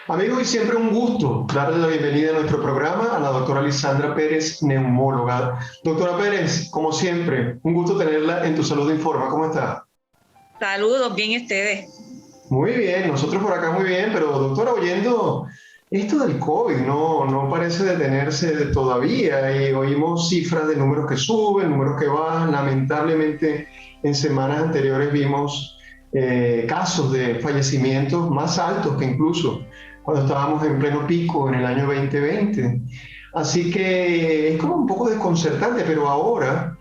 Amigos, y siempre un gusto darle la bienvenida a nuestro programa a la doctora Lisandra Pérez, neumóloga. Doctora Pérez, como siempre, un gusto tenerla en Tu Salud Informa. ¿Cómo está? Saludos, bien ustedes. Muy bien, nosotros por acá muy bien, pero doctora, oyendo esto del COVID, no parece detenerse todavía y oímos cifras de números que suben, números que bajan. Lamentablemente, en semanas anteriores vimos casos de fallecimientos más altos que incluso cuando estábamos en pleno pico en el año 2020. Así que es como un poco desconcertante, pero ahora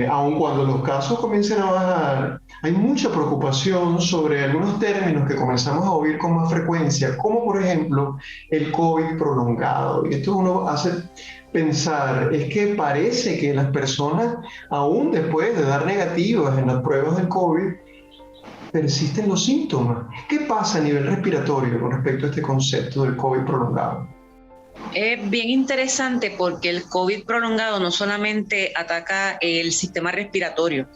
aun cuando los casos comiencen a bajar, hay mucha preocupación sobre algunos términos que comenzamos a oír con más frecuencia, como por ejemplo el COVID prolongado. Y esto uno hace pensar, es que parece que las personas, aún después de dar negativas en las pruebas del COVID, persisten los síntomas. ¿Qué pasa a nivel respiratorio con respecto a este concepto del COVID prolongado? Es bien interesante porque el COVID prolongado no solamente ataca el sistema respiratorio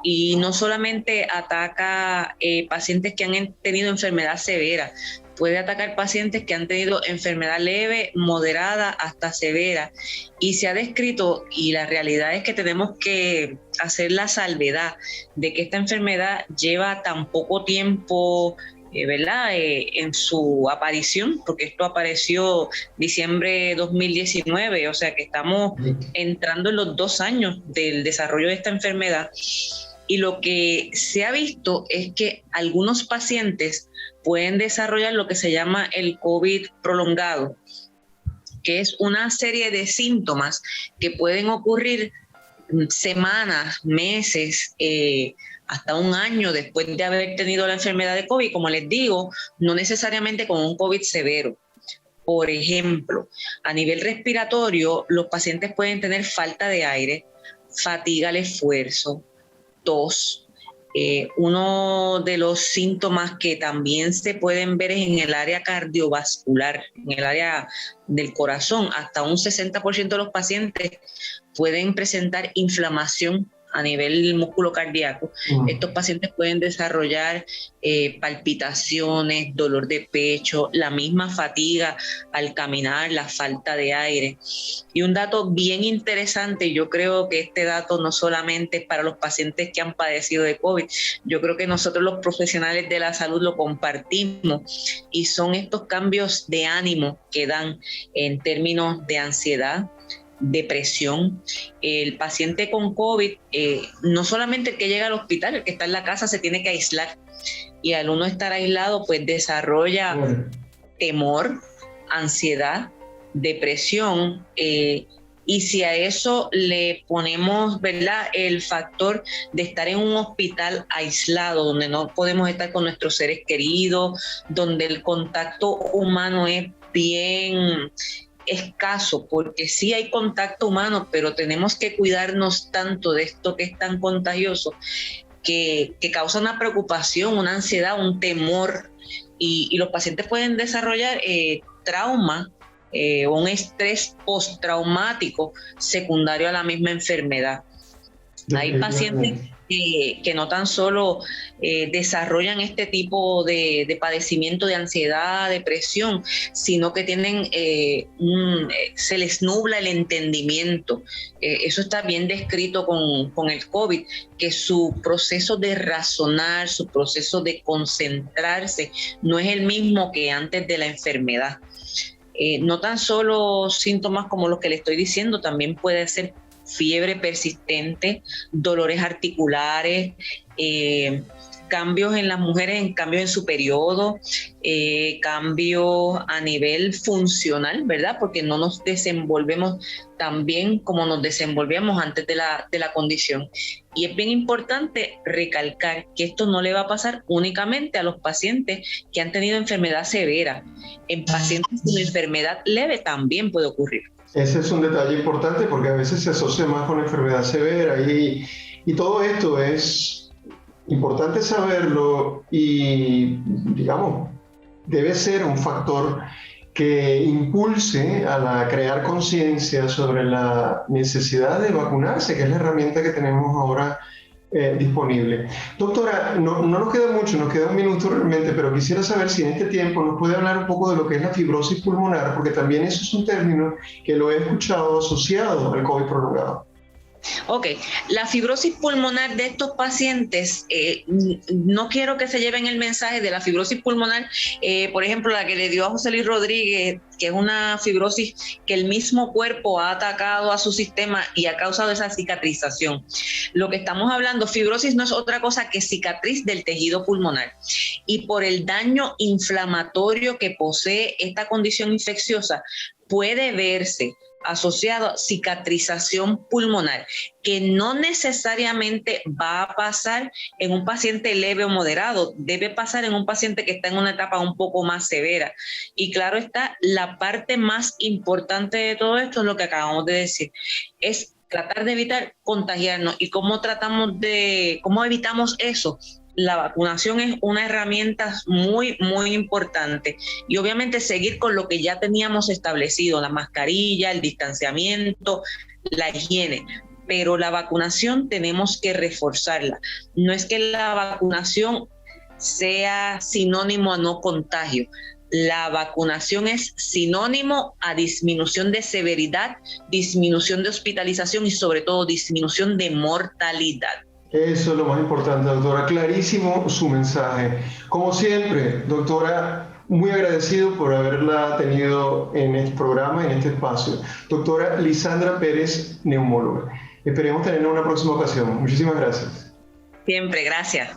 y no solamente ataca pacientes que han tenido enfermedad severa, puede atacar pacientes que han tenido enfermedad leve, moderada hasta severa. Y se ha descrito, y la realidad es que tenemos que hacer la salvedad de que esta enfermedad lleva tan poco tiempo, ¿verdad? En su aparición, porque esto apareció diciembre de 2019, o sea que estamos entrando en los 2 años del desarrollo de esta enfermedad. Y lo que se ha visto es que algunos pacientes pueden desarrollar lo que se llama el COVID prolongado, que es una serie de síntomas que pueden ocurrir semanas, meses, hasta un año después de haber tenido la enfermedad de COVID. Como les digo, no necesariamente con un COVID severo. Por ejemplo, a nivel respiratorio, los pacientes pueden tener falta de aire, fatiga al esfuerzo, tos. Uno de los síntomas que también se pueden ver es en el área cardiovascular, en el área del corazón. Hasta un 60% de los pacientes pueden presentar inflamación a nivel músculo cardíaco. Estos pacientes pueden desarrollar palpitaciones, dolor de pecho, la misma fatiga al caminar, la falta de aire. Y un dato bien interesante, yo creo que este dato no solamente es para los pacientes que han padecido de COVID, yo creo que nosotros los profesionales de la salud lo compartimos, y son estos cambios de ánimo que dan en términos de ansiedad, depresión. El paciente con COVID, no solamente el que llega al hospital, el que está en la casa se tiene que aislar, y al uno estar aislado pues desarrolla temor, ansiedad, depresión, y si a eso le ponemos, ¿verdad?, el factor de estar en un hospital aislado, donde no podemos estar con nuestros seres queridos, donde el contacto humano es bien escaso, porque sí hay contacto humano, pero tenemos que cuidarnos tanto de esto que es tan contagioso, que causa una preocupación, una ansiedad, un temor, y los pacientes pueden desarrollar trauma, un estrés postraumático secundario a la misma enfermedad. Hay pacientes que no tan solo desarrollan este tipo de padecimiento de ansiedad, depresión, sino que tienen se les nubla el entendimiento. Eso está bien descrito con el COVID, que su proceso de razonar, su proceso de concentrarse no es el mismo que antes de la enfermedad. No tan solo síntomas como los que le estoy diciendo, también puede ser fiebre persistente, dolores articulares, cambios en las mujeres, cambios en su periodo, cambios a nivel funcional, ¿verdad? Porque no nos desenvolvemos tan bien como nos desenvolvíamos antes de la condición. Y es bien importante recalcar que esto no le va a pasar únicamente a los pacientes que han tenido enfermedad severa. En pacientes con enfermedad leve también puede ocurrir. Ese es un detalle importante porque a veces se asocia más con la enfermedad severa y todo esto es importante saberlo y, digamos, debe ser un factor que impulse a crear conciencia sobre la necesidad de vacunarse, que es la herramienta que tenemos ahora disponible. Doctora, no nos queda mucho, nos queda un minuto realmente, pero quisiera saber si en este tiempo nos puede hablar un poco de lo que es la fibrosis pulmonar, porque también eso es un término que lo he escuchado asociado al COVID prolongado. Ok, la fibrosis pulmonar de estos pacientes, no quiero que se lleven el mensaje de la fibrosis pulmonar, por ejemplo, la que le dio a José Luis Rodríguez, que es una fibrosis que el mismo cuerpo ha atacado a su sistema y ha causado esa cicatrización. Lo que estamos hablando, fibrosis no es otra cosa que cicatriz del tejido pulmonar. Y por el daño inflamatorio que posee esta condición infecciosa, puede verse asociado a cicatrización pulmonar, que no necesariamente va a pasar en un paciente leve o moderado, debe pasar en un paciente que está en una etapa un poco más severa. Y claro está, la parte más importante de todo esto es lo que acabamos de decir, es tratar de evitar contagiarnos. ¿Y cómo evitamos eso? La vacunación es una herramienta muy, muy importante y obviamente seguir con lo que ya teníamos establecido, la mascarilla, el distanciamiento, la higiene, pero la vacunación tenemos que reforzarla. No es que la vacunación sea sinónimo a no contagio. La vacunación es sinónimo a disminución de severidad, disminución de hospitalización y sobre todo disminución de mortalidad. Eso es lo más importante, doctora. Clarísimo su mensaje. Como siempre, doctora, muy agradecido por haberla tenido en este programa, en este espacio. Doctora Lisandra Pérez, neumóloga. Esperemos tenerla en una próxima ocasión. Muchísimas gracias. Siempre, gracias.